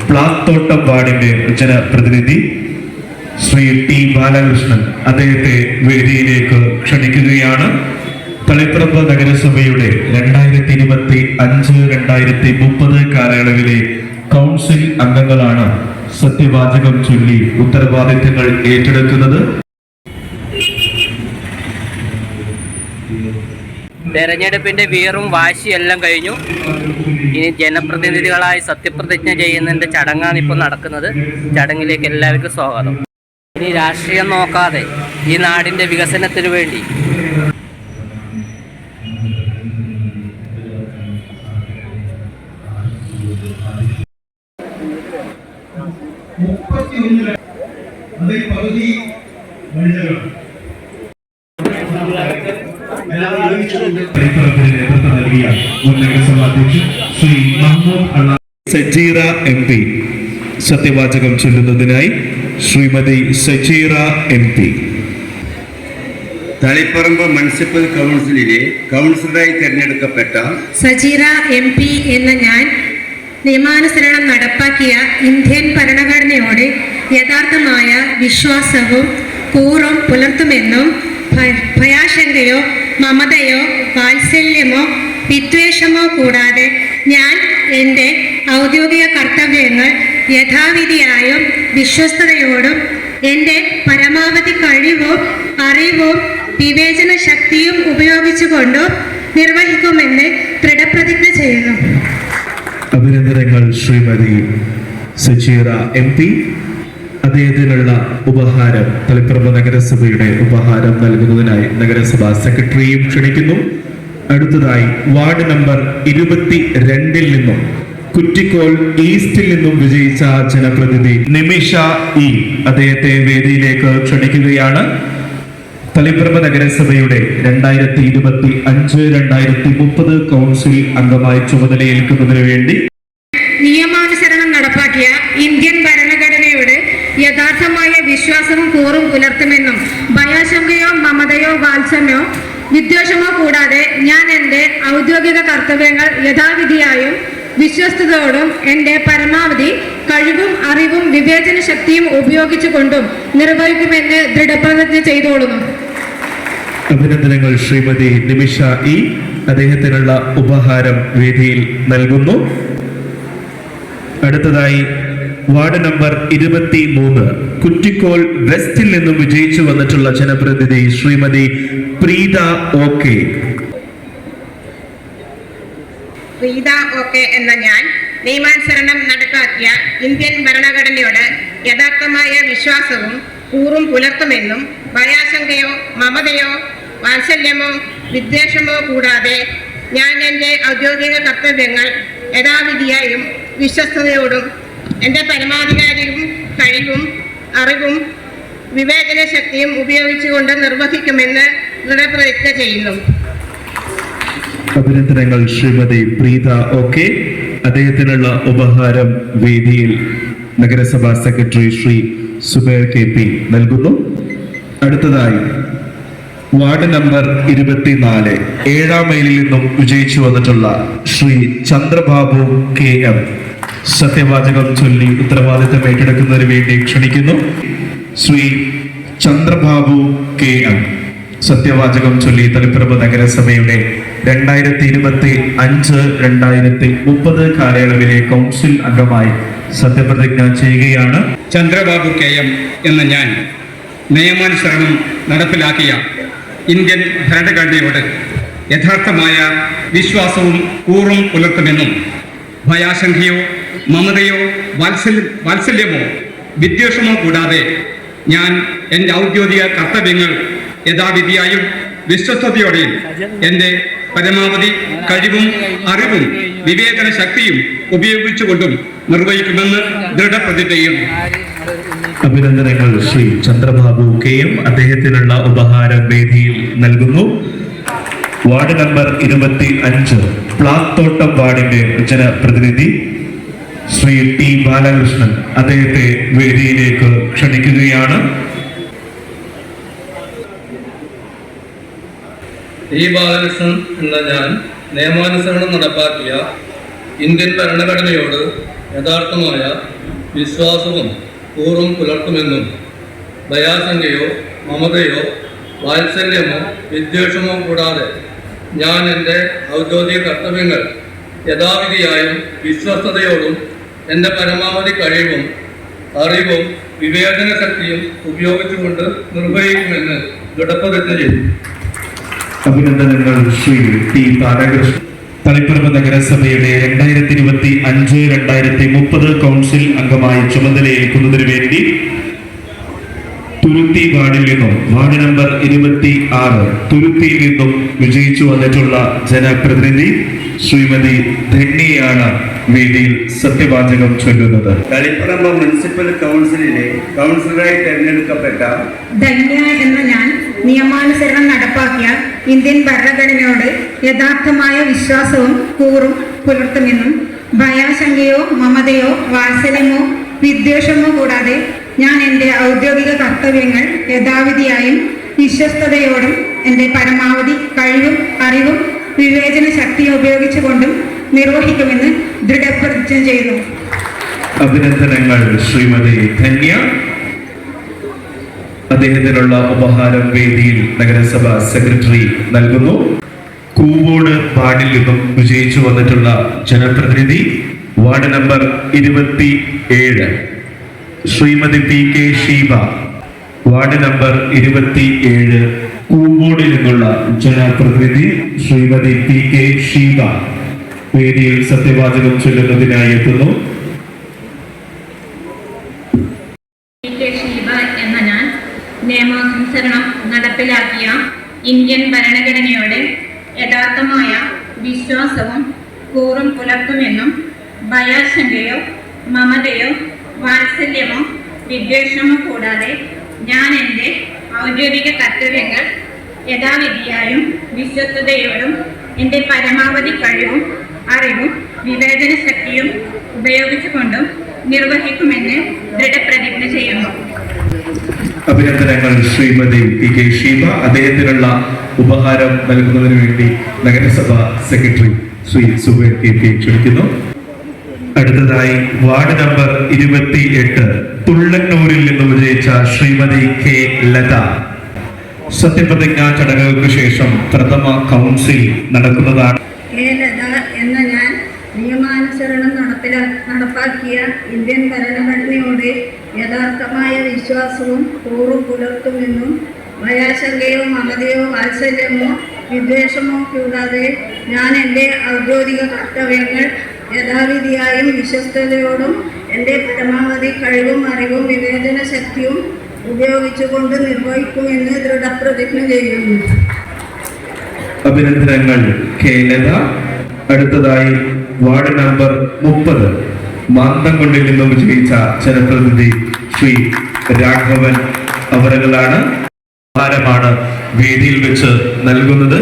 പ്ലാത്തോട്ടം വാർഡിന്റെ ജനപ്രതിനിധി ശ്രീ ടി ബാലകൃഷ്ണൻ അദ്ദേഹത്തെ വേദിയിലേക്ക് ക്ഷണിക്കുകയാണ്. തളിപ്പറമ്പ് നഗരസഭയുടെ 2025-2030 കാലയളവിലെ കൗൺസിൽ അംഗങ്ങളാണ് സത്യവാചകം ചൊല്ലി ഉത്തരവാദിത്തങ്ങൾ ഏറ്റെടുക്കുന്നത്. തെരഞ്ഞെടുപ്പിന്റെ വീറും വാശിയെല്ലാം കഴിഞ്ഞു. ഇനി ജനപ്രതിനിധികളായി സത്യപ്രതിജ്ഞ ചെയ്യുന്നതിന്റെ ചടങ്ങാണ് ഇപ്പോൾ നടക്കുന്നത്. ചടങ്ങിലേക്ക് എല്ലാവർക്കും സ്വാഗതം. ഇനി രാഷ്ട്രീയം നോക്കാതെ ഈ നാടിന്റെ വികസനത്തിനു വേണ്ടി ശ്രീ സജീറ MP സത്യവാചകം ചൊല്ലുന്നതിനായി ശ്രീമതി സജീറ MP. തളിപ്പറമ്പ് മുനിസിപ്പൽ കൗൺസിലിലെ കൗൺസിലറായി തിരഞ്ഞെടുക്കപ്പെട്ട സജീറ MP എന്ന ഞാൻ നിയമാനുസരണം നടപ്പാക്കിയ ഇന്ത്യൻ ഭരണഘടനയോട് യഥാർത്ഥമായ വിശ്വാസവും കൂറും പുലർത്തുമെന്നും ഭയാശങ്കയോ മമതയോ വാത്സല്യമോ വിദ്വേഷമോ കൂടാതെ ഞാൻ എൻ്റെ ഔദ്യോഗിക കർത്തവ്യങ്ങൾ യഥാവിധിയായും വിശ്വസ്തയോടും എൻ്റെ പരമാവധി കഴിവും അറിവും വിവേചന ശക്തിയും ഉപയോഗിച്ചുകൊണ്ടും നിർവഹിക്കുമെന്ന് ദൃഢപ്രതിജ്ഞ ചെയ്യുന്നു. അഭിനന്ദനങ്ങൾ ശ്രീമതി സജീറ MP. അദ്ദേഹത്തിനുള്ള ഉപഹാരം തളിപ്പറമ്പ് നഗരസഭയുടെ ഉപഹാരം നൽകുന്നതിനായി നഗരസഭാ സെക്രട്ടറിയും ക്ഷണിക്കുന്നു. അടുത്തതായി വാർഡ് നമ്പർ 22 നിന്നും കുറ്റിക്കോൾ ഈസ്റ്റിൽ നിന്നും വിജയിച്ച ജനപ്രതിനിധി നിമിഷ E അദ്ദേഹത്തെ വേദിയിലേക്ക് ക്ഷണിക്കുകയാണ്. തളിപ്പറമ്പ് നഗരസഭയുടെ 2025-2030 കൗൺസിൽ അംഗമായി ചുമതലയേൽക്കുന്നതിന് വേണ്ടി നിയമാനുസരണം നടപ്പാക്കിയ ഇന്ത്യൻ ഭരണഘടനയോട് യഥാർത്ഥമായ വിശ്വാസവും കൂറും പുലർത്തുമെന്നും ഭയാശങ്കയോ മമതയോ വാത്സല്യമോ വിദ്വേഷമോ കൂടാതെ ഞാൻ എൻ്റെ ഔദ്യോഗിക കർത്തവ്യങ്ങൾ യഥാവിധിയായും വിശ്വസ്തയോടും എൻ്റെ പരമാവധി കഴിവും അറിവും വിവേചന ശക്തിയും ഉപയോഗിച്ചുകൊണ്ടും നിർവഹിക്കുമെന്ന് ദൃഢപ്രതിജ്ഞ ചെയ്തോളുന്നു. അഭിനന്ദനങ്ങൾ ശ്രീമതി നിമിഷ E. അദ്ദേഹത്തിനുള്ള ഉപഹാരം വേദിയിൽ നൽകുന്നു. അടുത്തതായി വാർഡ് നമ്പർ 23 കുറ്റിക്കോൾ വെസ്റ്റിൽ നിന്നും വിജയിച്ചു വന്നിട്ടുള്ള ജനപ്രതിനിധി ശ്രീമതി പ്രീത OK. പ്രീത OK എന്ന ഞാൻ നിയമാനുസരണം നടപ്പാക്കിയ ഇന്ത്യൻ ഭരണഘടനയോട് യഥാർത്ഥമായ വിശ്വാസവും കൂറും പുലർത്തുമെന്നും ഭയാശങ്കയോ മമതയോ വാത്സല്യമോ വിദ്വേഷമോ കൂടാതെ ഞാൻ എൻ്റെ ഔദ്യോഗിക കർത്തവ്യങ്ങൾ യഥാവിധിയായും വിശ്വസ്തയോടും എൻ്റെ പരമാധികാരിയും കഴിവും അറിവും വിവേചന ശക്തിയും ഉപയോഗിച്ചുകൊണ്ട് നിർവഹിക്കുമെന്ന് ദൃഢപ്രതിജ്ഞ ചെയ്യുന്നു. അഭിനന്ദനങ്ങൾ ശ്രീമതി പ്രീത OK. അദ്ദേഹത്തിനുള്ള ഉപഹാരം വേദിയിൽ നഗരസഭാ സെക്രട്ടറി ശ്രീ സുബൈർ KP നൽകുന്നു. അടുത്തതായി വാർഡ് നമ്പർ 24 7-ാം മൈലിൽ നിന്നും വിജയിച്ചു വന്നിട്ടുള്ള ശ്രീ ചന്ദ്രബാബു KM സത്യവാചകം ചൊല്ലി ഉത്തരവാദിത്തം ഏറ്റെടുക്കുന്നതിന് വേണ്ടി ക്ഷണിക്കുന്നു. ശ്രീ ചന്ദ്രബാബു KM സത്യവാചകം ചൊല്ലി തളിപ്പറമ്പ് നഗരസഭയുടെ 2025-2030 കാലയളവിലെ കൗൺസിൽ അംഗമായി സത്യപ്രതിജ്ഞ ചെയ്യുകയാണ്. ചന്ദ്രബാബു KM എന്ന ഞാൻ നിയമാനുസരണം നടപ്പിലാക്കിയ ഇന്ത്യൻ ഭരണഘടനയോട് യഥാർത്ഥമായ വിശ്വാസവും കൂറും പുലർത്തുമെന്നും ഭയാശങ്കയോ മമതയോ വാത്സല്യമോ വിദ്വേഷമോ കൂടാതെ ഞാൻ എൻ്റെ ഔദ്യോഗിക കർത്തവ്യങ്ങൾ യഥാവിധിയായും വിശ്വസ്തയോടെയും എൻ്റെ പരമാവധി കഴിവും അറിവും വിവേചന ശക്തിയും ഉപയോഗിച്ചുകൊണ്ടും നിർവഹിക്കുമെന്ന് ദൃഢപ്രതിജ്ഞ ചെയ്യുന്നു. അഭിനന്ദനങ്ങൾ ശ്രീ ചന്ദ്രബാബു KM. അദ്ദേഹത്തിനുള്ള ഉപഹാരം വേദിയിൽ നൽകുന്നു. വാർഡ് നമ്പർ 25 പ്ലാത്തോട്ടം വാർഡിന്റെ ജനപ്രതിനിധി ശ്രീ ടി ബാലകൃഷ്ണൻ അദ്ദേഹത്തെ വേദിയിലേക്ക് ക്ഷണിക്കുകയാണ്. ടി ബാലകൃഷ്ണൻ എന്ന ഞാൻ നിയമാനുസരണം നടപ്പാക്കിയ ഇന്ത്യൻ ഭരണഘടനയോട് യഥാർത്ഥമായ വിശ്വാസവും കൂറും പുലർത്തുമെന്നും ഭയാശങ്കയോ മമതയോ വാത്സല്യമോ വിദ്വേഷമോ കൂടാതെ ഞാൻ എൻ്റെ ഔദ്യോഗിക കർത്തവ്യങ്ങൾ യഥാവിധിയായും വിശ്വസ്തയോടും എൻ്റെ പരമാവധി കഴിവും അറിവും വിവേചന ശക്തിയും ഉപയോഗിച്ചുകൊണ്ട് നിർവഹിക്കുമെന്ന് ദൃഢപ്രതിജ്ഞ ചെയ്തു. അഭിനന്ദനങ്ങൾ ശ്രീ ടി താരകൃഷ്ണൻ. തളിപ്പറമ്പ് നഗരസഭയുടെ 2025-2030 കൗൺസിൽ അംഗമായി ചുമതലയേൽക്കുന്നതിന് വേണ്ടി തുരുത്തി വാർഡിൽ നിന്നും വാർഡ് നമ്പർ 26 തുരുത്തിയിൽ നിന്നും വിജയിച്ചു വന്നിട്ടുള്ള ജനപ്രതിനിധി ശ്രീമതി ധന്യയാണ് വേദിയിൽ സത്യവാചകം ചൊല്ലുന്നത്. തളിപ്പറമ്പ് മുനിസിപ്പൽ കൗൺസിലിലെ കൗൺസിലറായി തെരഞ്ഞെടുക്കപ്പെട്ട ധന്യ എന്ന ഞാൻ നിയമാനുസരണം നടപ്പാക്കിയ ഇന്ത്യൻ ഭരണഘടനയോട് യഥാർത്ഥമായ വിശ്വാസവും കൂറും പുലർത്തുമെന്നും ഭയാശങ്കയോ മമതയോ വാത്സല്യമോ വിദ്വേഷമോ കൂടാതെ ഞാൻ എൻ്റെ ഔദ്യോഗിക കർത്തവ്യങ്ങൾ യഥാവിധിയായും വിശ്വസ്തയോടും എൻ്റെ പരമാവധി കഴിവും അറിവും വിവേചന ശക്തിയും ഉപയോഗിച്ചുകൊണ്ടും നിർവഹിക്കുമെന്ന് ദൃഢപ്രതിജ്ഞ ചെയ്യുന്നു. അഭിനന്ദനങ്ങൾ ശ്രീമതി ധന്യ. അദ്ദേഹത്തിനുള്ള ഉപഹാരം വേദിയിൽ നഗരസഭ സെക്രട്ടറി നൽകുന്നു. കൂവോട് വാർഡിൽ നിന്നും വിജയിച്ചു വന്നിട്ടുള്ള ജനപ്രതിനിധി ward number 27 Shrimati P K Sheeba. Ward number 27 കൂവോടിൽ നിന്നുള്ള ജനപ്രതിനിധി ശ്രീമതി പി കെ ഷീബ വേദിയിൽ സത്യവാചകം ചൊല്ലുന്നതിനായി എത്തുന്നു. ഷീബ എന്ന ഞാൻ നിയമാനുസരണം നടപ്പിലാക്കിയ ഇന്ത്യൻ ഭരണഘടനയോട് യഥാർത്ഥമായ വിശ്വാസവും കൂറും പുലർത്തുമെന്നും ഭയാശങ്കയോ മമതയോ വാത്സല്യമോ വിദ്വേഷമോ കൂടാതെ ഞാൻ എൻ്റെ ഔദ്യോഗിക കർത്തവ്യങ്ങൾ യഥാവിധിയായും വിശ്വസ്തയോടും എൻ്റെ പരമാവധി കഴിവും അറിവും വിവേചന ശക്തിയും ഉപയോഗിച്ചുകൊണ്ടും നിർവഹിക്കുമെന്ന് ദൃഢപ്രതിജ്ഞ ചെയ്യുന്നു. അഭിനന്ദനങ്ങൾ ശ്രീമതി പി കെ ഷീബ. അദ്ദേഹത്തിനുള്ള ഉപഹാരം നൽകുന്നതിന് വേണ്ടി നഗരസഭ secretary Shri Zubair K P ക്ഷണിക്കുന്നു. അടുത്തതായി വാർഡ് നമ്പർ 28 തുള്ളന്നൂരിൽ നിന്ന് വിജയിച്ച ശ്രീമതി കെ ലത. സത്യപ്രതിജ്ഞാ ചടങ്ങുകൾക്ക് ശേഷം പ്രഥമ കൗൺസിൽ നടക്കുന്നതാണ്. കെ ലത എന്ന ഞാൻ നിയമാനുസരണം നടപ്പാക്കിയ ഇന്ത്യൻ ഭരണഘടനയോട് യഥാർത്ഥമായ വിശ്വാസവും കൂറും പുലർത്തുമെന്നും ഭയാശങ്കയോ മമതയോ വാത്സല്യമോ വിദ്വേഷമോ കൂടാതെ ഞാൻ എൻ്റെ ഔദ്യോഗിക കർത്തവ്യങ്ങൾ യഥാവിധിയായും വിശ്വസ്തയോടും എൻ്റെ പരമാവധി കഴിവും അറിവും വിവേചന ശക്തിയും ഉപയോഗിച്ചുകൊണ്ട് നിർവഹിക്കുമെന്ന് ദൃഢപ്രതിജ്ഞ ചെയ്യുന്നു. അഭിനന്ദനങ്ങൾ കെ ലത. അടുത്തതായി വാർഡ് നമ്പർ 30 മാന്തംകൊണ്ടിൽ നിന്നും വിജയിച്ച ജനപ്രതിനിധി ശ്രീ രാഘവൻ അവരുകളാണ്. ഉപഹാരമാണ് വേദിയിൽ വെച്ച് നൽകുന്നത്.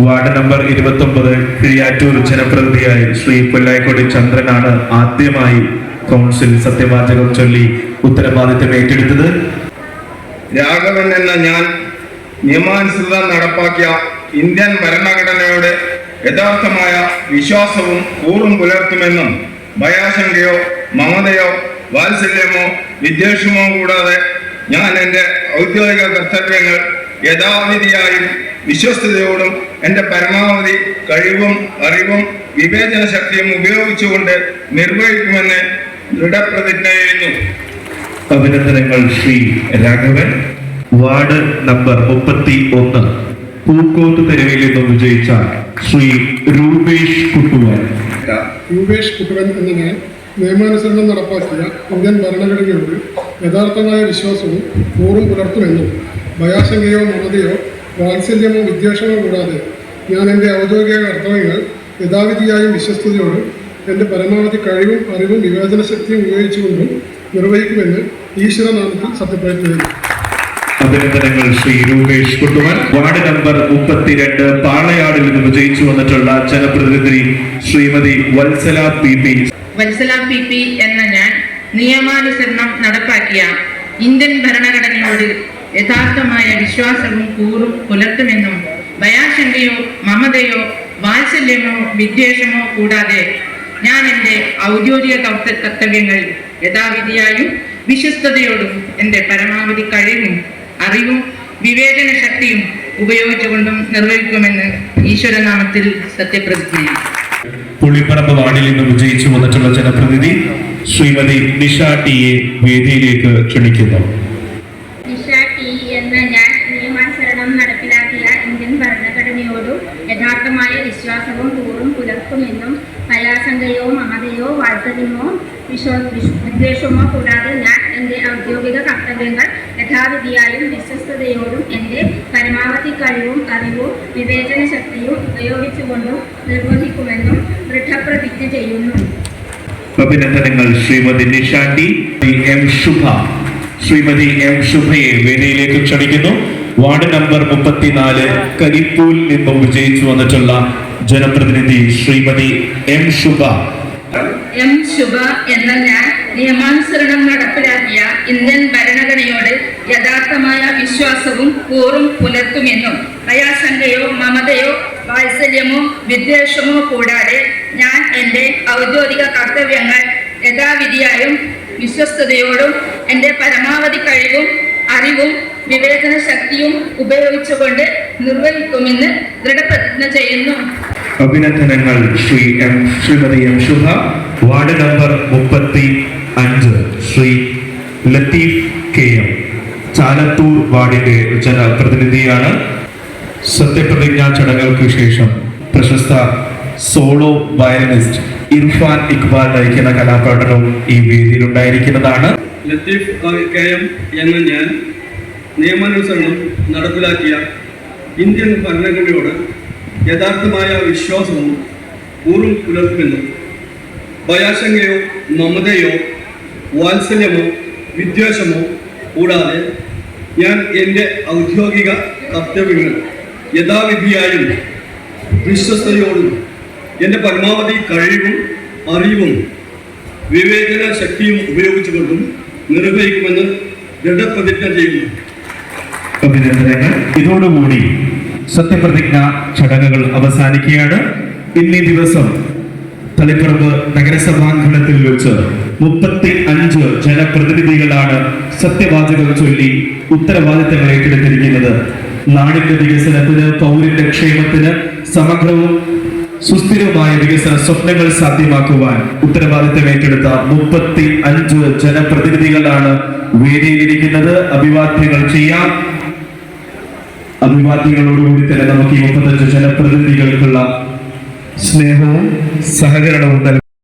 വാർഡ് നമ്പർ 29 കിഴിയാറ്റൂർ ജനപ്രതിനിധിയായി ശ്രീ കൊല്ലായിക്കോടി ചന്ദ്രനാണ് ആദ്യമായി കൗൺസിൽ സത്യവാചകം ചൊല്ലി ഉത്തരവാദിത്തം ഏറ്റെടുത്തത്. രാഘവൻ എന്ന ഞാൻ നിയമാനുസൃതം നടപ്പാക്കിയ ഇന്ത്യൻ ഭരണഘടനയോട് യഥാർത്ഥമായ വിശ്വാസവും കൂറും പുലർത്തുമെന്നും ഭയാശങ്കയോ മമതയോ വാത്സല്യമോ വിദ്വേഷമോ കൂടാതെ ഞാൻ എൻ്റെ ഔദ്യോഗിക കർത്തവ്യങ്ങൾ യഥാവിധിയായും വിശ്വസ്തയോടും എൻ്റെ പരമാവധി കഴിവും അറിവും വിവേചന ശക്തിയും ഉപയോഗിച്ചുകൊണ്ട് നിർവഹിക്കുമെന്ന് ദൃഢപ്രതിജ്ഞ ചെയ്യുന്നു. അഭിനന്ദനങ്ങൾ ശ്രീ രാഘവൻ. വാർഡ് നമ്പർ 31 പൂക്കോത്ത് തെരുവിൽ നിന്നും വിജയിച്ച ശ്രീ രൂപേഷ് കുട്ടുവൻ. രൂപേഷ് കുട്ടുവൻ എന്ന ഞാൻ നിയമാനുസരണം നടപ്പാക്കിയ ഇന്ത്യൻ ഭരണഘടനയോട് യഥാർത്ഥമായ വിശ്വാസവും കൂറും പുലർത്തുമെന്നും ഭയാശങ്കയോ മമതയോ വാത്സല്യമോ വിദ്വേഷമോ കൂടാതെ ഞാൻ എൻ്റെ ഔദ്യോഗിക കർത്തവ്യങ്ങൾ യഥാവിധിയായും വിശ്വസ്തയോടും എൻ്റെ പരമാവധി കഴിവും അറിവും വിവേചന ശക്തിയും ഉപയോഗിച്ചുകൊണ്ടും നിർവഹിക്കുമെന്ന് ഈശ്വരനാമത്തിൽ സത്യപ്രതിജ്ഞ ചെയ്യുന്നു. അഭിനന്ദനങ്ങൾ ശ്രീ രൂപേഷ് കുട്ടുവൻ. വാർഡ് നമ്പർ 32 പാളയാടിൽ നിന്ന് വിജയിച്ചു വന്നിട്ടുള്ള ജനപ്രതിനിധി Shrimati Vatsala P P. Vatsala P P എന്ന ഞാൻ നിയമാനുസരണം നടപ്പാക്കിയ ഇന്ത്യൻ ഭരണഘടനയോട് യഥാർത്ഥമായ വിശ്വാസവും കൂറും പുലർത്തുമെന്നും ഭയാശങ്കയോ മമതയോ വാത്സല്യമോ വിദ്വേഷമോ കൂടാതെ ഞാൻ എൻ്റെ ഔദ്യോഗിക കർത്തവ്യങ്ങൾ യഥാവിധിയായും വിശ്വസ്തയോടും എൻ്റെ പരമാവധി കഴിവും അറിവും വിവേചന ശക്തിയും ഉപയോഗിച്ചുകൊണ്ടും നിർവഹിക്കുമെന്ന് ഈശ്വരനാമത്തിൽ സത്യപ്രതിജ്ഞ ചെയ്യുന്നു. പുളിപ്പറമ്പ് വാർഡിൽ നിന്നും വിജയിച്ചു വന്നിട്ടുള്ള ജനപ്രതിനിധി ശ്രീമതി നിഷ ടിയെ വേദിയിലേക്ക് ക്ഷണിക്കുന്നു. നിഷ ടി എന്ന ഞാൻ നിയമാനുസരണം നടപ്പിലാക്കിയ ഇന്ത്യൻ ഭരണഘടനയോടും യഥാർത്ഥമായ വിശ്വാസവും കൂറും പുലർത്തുമെന്നും ഭയാശങ്കയോ മമതയോ വാത്സല്യമോ വിദ്വേഷമോ കൂടാതെ ഞാൻ എൻ്റെ ഔദ്യോഗിക കർത്തവ്യങ്ങൾ യഥാവിധിയായും വിശ്വസ്തയോടും എൻ്റെ പരമാവധി കഴിവും അറിവും വിവേചന ശക്തിയും ഉപയോഗിച്ചുകൊണ്ടും നിർവഹിക്കുമെന്നും ദൃഢപ്രതിജ്ഞ ചെയ്യുന്നു. അഭിനന്ദനങ്ങൾ ശ്രീമതി നിഷ ടി. എം ശുഭ. ശ്രീമതി എം ശുഭയെ വേദിയിലേക്ക് ക്ഷണിക്കുന്നു. വാർഡ് നമ്പർ 34 കരിപ്പൂൽ നിന്നും വിജയിച്ചു വന്നിട്ടുള്ള ജനപ്രതിനിധി ശ്രീമതി എം ശുഭ. എം ശുഭ എന്ന ഞാൻ നിയമാനുസരണം നടപ്പിലാക്കിയ ഇന്ത്യൻ ഭരണഘടനയോട് യഥാർത്ഥമായ വിശ്വാസവും കൂറും പുലർത്തുമെന്നും ഭയാശങ്കയോ മമതയോ വാത്സല്യമോ വിദ്വേഷമോ കൂടാതെ ഞാൻ എൻ്റെ ഔദ്യോഗിക കർത്തവ്യങ്ങൾ യഥാവിധിയായും വിശ്വസ്തയോടും എൻ്റെ പരമാവധി കഴിവും അറിവും വിവേചന ശക്തിയും ഉപയോഗിച്ചുകൊണ്ട് നിർവഹിക്കുമെന്ന് ദൃഢപ്രതിജ്ഞ ചെയ്യുന്നു. അഭിനന്ദനങ്ങൾ Shrimati M Shubha. Ward number 35 Shri Latheef K M Chalathoor വാർഡിന്റെ ജനപ്രതിനിധിയാണ്. സത്യപ്രതിജ്ഞാ ചടങ്ങുകൾക്ക് ശേഷം പ്രശസ്ത സോളോ വയലിനിസ്റ്റ് ഇർഫാൻ ഇക്ബാൽ നയിക്കുന്ന കലാപ്രകടനവും ഈ വേദിയിലുണ്ടായിരിക്കുന്നതാണ്. ലത്തീഫ് കെ എം എന്ന ഞാൻ നിയമാനുസരണം നടപ്പിലാക്കിയ ഇന്ത്യൻ ഭരണഘടനയോട് യഥാർത്ഥമായ വിശ്വാസവും കൂറും പുലർത്തുമെന്നും ഭയാശങ്കയോ മമതയോ വാത്സല്യമോ വിദ്വേഷമോ കൂടാതെ ഞാൻ എൻ്റെ ഔദ്യോഗിക കർത്തവ്യങ്ങൾ യഥാവിധിയായും വിശ്വസ്തയോടും എൻ്റെ പരമാവധി കഴിവും അറിവും വിവേചന ശക്തിയും ഉപയോഗിച്ചുകൊണ്ടും നിർവഹിക്കുമെന്ന് ദൃഢപ്രതിജ്ഞ ചെയ്യുന്നു. അഭിനന്ദനങ്ങൾ. ഇതോടുകൂടി സത്യപ്രതിജ്ഞ ചടങ്ങുകൾ അവസാനിക്കുകയാണ്. ഇന്നീ ദിവസം തളിപ്പറമ്പ് നഗരസഭാംഗണത്തിൽ വെച്ച് 35 ജനപ്രതിനിധികളാണ് സത്യവാചകം ചൊല്ലി ഉത്തരവാദിത്തങ്ങൾ ഏറ്റെടുത്തിരിക്കുന്നത്. നാടിന്റെ വികസനത്തിന്, പൗരന്റെ ക്ഷേമത്തിന്, സമഗ്രവും സുസ്ഥിരമായ വികസന സ്വപ്നങ്ങൾ സാധ്യമാക്കുവാൻ ഉത്തരവാദിത്തം ഏറ്റെടുത്ത 35 ജനപ്രതിനിധികളാണ് വേദിയിലിരിക്കുന്നത്. അഭിവാദ്യങ്ങൾ ചെയ്യാം. അഭിവാദ്യങ്ങളോടുകൂടി തന്നെ നമുക്ക് ഈ 35 ജനപ്രതിനിധികൾക്കുള്ള സ്നേഹവും സഹകരണവും